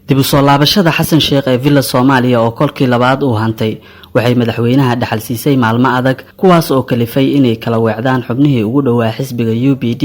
dib u soo laabashada xasan sheekh ee villa Soomaaliya oo kolkii labaad uu hantay waxay madaxweynaha dhaxal siisay maalmo adag kuwaas oo kalifay inay kala weecdaan xubnihii ugu dhawaa xisbiga UPD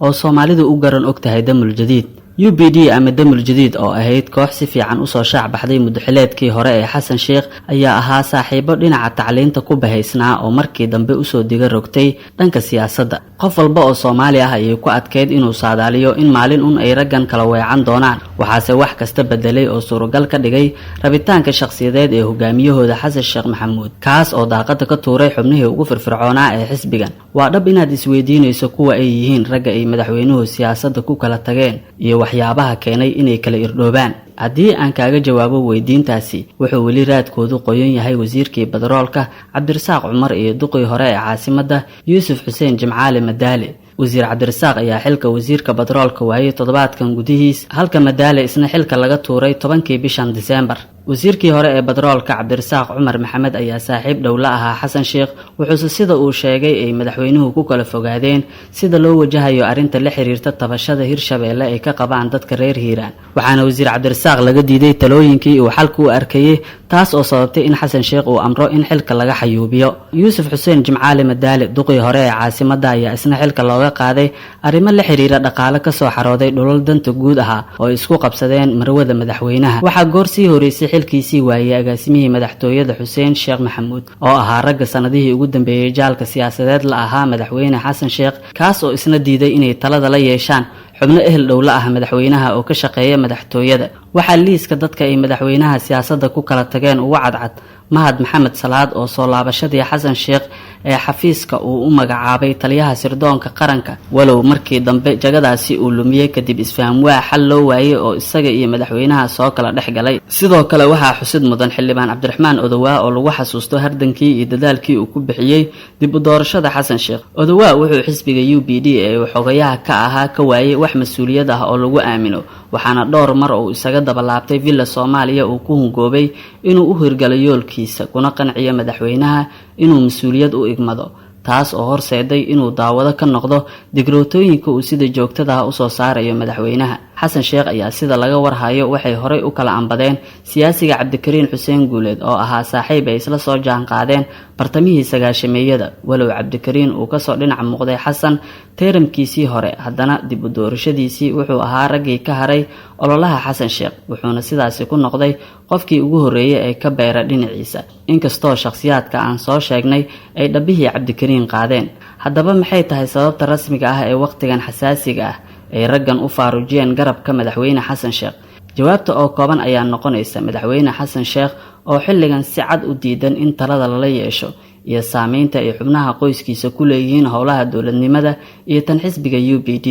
oo Soomaalidu u garan ogtahay damul jadiid UPD ama damul jadiid oo ahayd koox si fiican u soo shaac baxday muddaxileedkii hore ee xasan sheekh ayaa ahaa saaxiibo dhinaca tacliinta ku bahaysnaa oo markii dambe u soo diga rogtay dhanka siyaasadda qof walba oo Soomaali ah ayay ku adkeyd inuu saadaaliyo in maalin ay raggan kala weecan doonaan waxaase wax kasta bedelay oo suuragal ka dhigay rabitaanka shakhsiyadeed ee hogaamiyahooda xasan sheekh maxamuud kaas oo daaqada ka tuuray xubnihii ugu firfircoonaa ee xisbigan waa dhab inaad isweydiinayso kuwa ay yihiin ragga ay madaxweynuhu siyaasadda ku kala tageen iyo waxyaabaha keenay inay kala irdhoobaan haddii aan kaaga jawaabo weydiintaasi wuxuu weli raadkoodu qoyan yahay wasiirkii badaroolka Cabdirasaaq Cumar iyo duqii hore ee caasimadda Yuusuf Xuseen Jimcaale Madaale wasiir Cabdirasaaq ayaa xilka wasiirka badaroolka waayay toddobaadkan gudihiis halka Madaale isna xilka laga tuuray 10kii bishan December wasiirkii hore ee badaroolka Cabdirasaaq Cumar Maxamed ayaa saaxiib dhow la ahaa xasan sheekh wuxuu sida uu sheegay ay madaxweynuhu ku kala fogaadeen sida loo wajahayo arinta la xiriirta tabashada Hirshabeelle ay ka qabaan dadka reer Hiiraan waxaana wasiir Cabdirasaaq laga diiday talooyinkii uu xalku u arkayay taas oo sababtay in xasan sheekh uu amro in xilka laga xayuubiyo Yuusuf Xuseen Jimcaale Madaale duqii hore ee caasimadda ayaa isna xilka looga qaaday arrimo la xiriira dhaqaale ka soo xarooday dhulal danta guud ah oo isku qabsadeen marwada madaxweynaha waxa goor sii horeysay xilkiisii waayay agaasimihii madaxtooyada Xuseen Sheekh Maxamuud oo ahaa ragga sanadihii ugu dambeeyay jaalka siyaasadeed la ahaa madaxweyne xasan sheekh kaas oo isna diiday inay talada la yeeshaan xubno ehel dhow la ah madaxweynaha oo ka shaqeeya madaxtooyada waxa liiska dadka ay madaxweynaha siyaasadda ku kala tageen ugu cadcad Mahad Maxamed Salaad oo soo laabashadii xasan sheekh ee xafiiska uu u magacaabay taliyaha sirdoonka qaranka walow markii dambe jagadaasi uu lumiyay kadib isfaham waa xal loo waayay oo isaga iyo madaxweynaha soo kala dhexgalay sidoo kale waxaa xusid mudan xildhibaan Cabdiraxmaan Odowaa oo lagu xasuusto hardankii iyo dadaalkii uu ku bixiyay dib u doorashada xasan sheekh Odowaa wuxuu xisbiga UPD ee xogayaha ka ahaa ka waayay wax mas'uuliyad ah oo lagu aamino waxaana dhowr mar oo isaga dabalaabtay villa Soomaaliya uu ku hungoobay inuu u hirgalo yoolkiisa kuna qanciyo madaxweynaha inuu mas'uuliyad u igmado taas oo horseeday inuu daawado ka noqdo digrootooyinka uu sida joogtada ah u soo saarayo madaxweynaha xasan sheekh ayaa sida laga warhayo waxay horey u kala ambadeen siyaasiga Cabdikariin Xuseen Guuleed oo ahaa saaxiib ay isla soo jaan qaadeen bartamihii sagaashameeyada walow Cabdikariin uu ka soo dhinac muuqday xasan teeramkiisii hore haddana dib u doorashadiisii wuxuu ahaa raggii ka haray ololaha xasan sheekh wuxuuna sidaasi ku noqday qofkii ugu horeeyay ee ka beera dhinaciisa inkastoo shakhsiyaadka aan soo sheegnay ay dhabihii Cabdikariin qaadeen haddaba maxay tahay sababta rasmiga ah ee waqtigan xasaasiga ah ay raggan u faarujiyeen garabka madaxweyne xasan sheekh jawaabta oo kooban ayaa noqonaysa madaxweyne xasan sheekh oo xilligan si cad u diidan in talada lala yeesho iyo saameynta ay xubnaha qoyskiisa ku leeyihiin howlaha dowladnimada iyo tan xisbiga UPD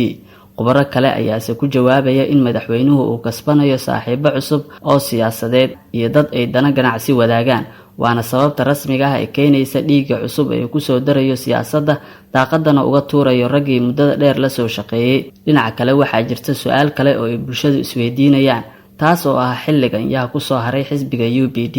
qubaro kale ayaase ku jawaabaya in madaxweynuhu uu kasbanayo saaxiibo cusub oo siyaasadeed iyo dad ay dana ganacsi wadaagaan waana sababta rasmiga ah ee keenaysa dhiigga cusub ee ku soo darayo siyaasadda daaqadana uga tuurayo raggii muddada dheer la soo shaqeeyay dhinaca kale waxaa jirta su'aal kale oo ay bulshadu isweydiinayaan taas oo ah xilligan yaa ku soo haray xisbiga UPD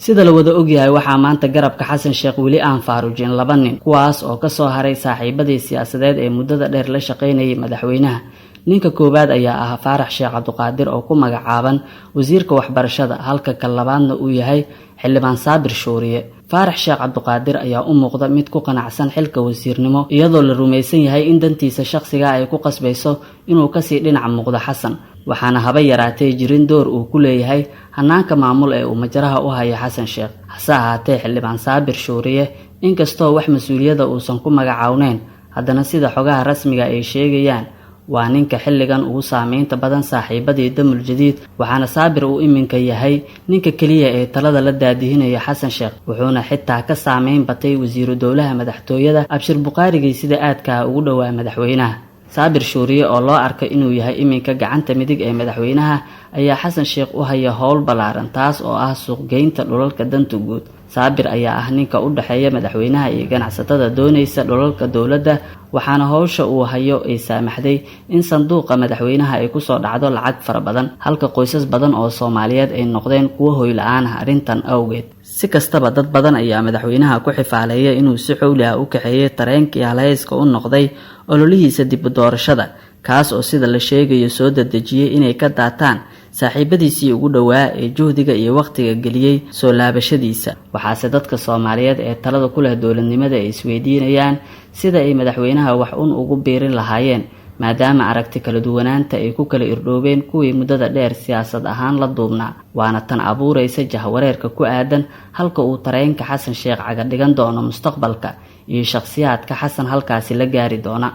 sida la wada ogyahay waxaa maanta garabka xasan sheekh weli aan faarujin laba nin kuwaas oo ka soo haray saaxiibadii siyaasadeed ee muddada dheer la shaqeynayay madaxweynaha ninka koobaad ayaa ah Faarax Sheekh Cabduqaadir oo ku magacaaban wasiirka waxbarashada halka ka labaadna uu yahay xildhibaan Saabir Shuuriye Faarax Sheekh Cabduqaadir ayaa u muuqda mid ku qanacsan xilka wasiirnimo iyadoo la rumaysan yahay in dantiisa shakhsiga ay ku qasbayso inuu ka sii dhinac muuqdo xasan waxaana haba yaraatay jirin door uu ku leeyahay hanaanka maamul ee uu majaraha u hayo xasan sheekh hase ahaatee xildhibaan Saabir Shuuriye inkastoo wax mas'uuliyada uusan ku magacaawneen haddana sida xogaha rasmiga ay sheegayaan waa ninka xilligan ugu saameynta badan saaxiibadii damul jadiid waxaana Saabir uu iminka yahay ninka kaliya ee talada la daadihinaya xasan sheekh wuxuuna xitaa ka saameyn batay wasiiru dowlaha madaxtooyada Abshir Buqaarigii sida aadka ugu dhawaa madaxweynaha Saabir Shuuriye oo loo arkay inuu yahay iminka gacanta midig ee madaxweynaha ayaa xasan sheekh u haya howl balaaran taas oo ah suuqgeynta dhulalka danta guud Saabir ayaa ah ninka u dhaxeeya madaxweynaha iyo ganacsatada doonaysa dhulalka dowladda waxaana hawsha uu hayo ay saamaxday in sanduuqa madaxweynaha ay ku soo dhacdo lacag fara badan halka qoysas badan oo Soomaaliyeed ay noqdeen kuwa hoy la'aan ah arintan awgeed si kastaba dad badan ayaa madaxweynaha ku xifaaleeyay inuu si xowli ah u kaxeeyay tareenkii haleyska u noqday ololihiisa dib u doorashada kaas oo sida la sheegayo soo dadajiyay inay ka daataan saaxiibadiisii ugu dhowaa ee juhdiga iyo waqtiga geliyay soo laabashadiisa. Waxaase dadka Soomaaliyeed ee talada ku leh dowladnimada ay isweydiinayaan sida ay madaxweynaha wax ugu biirin lahaayeen, maadaama aragti kala duwanaanta ay ku kala irdhoobeen kuwii muddada dheer siyaasad ahaan la duubnaa. Waana tan abuuraysa jahwareerka ku aadan halka uu tareenka Xasan Sheekh caga dhigan doono mustaqbalka iyo shakhsiyaadka Xasan halkaasi la gaari doona.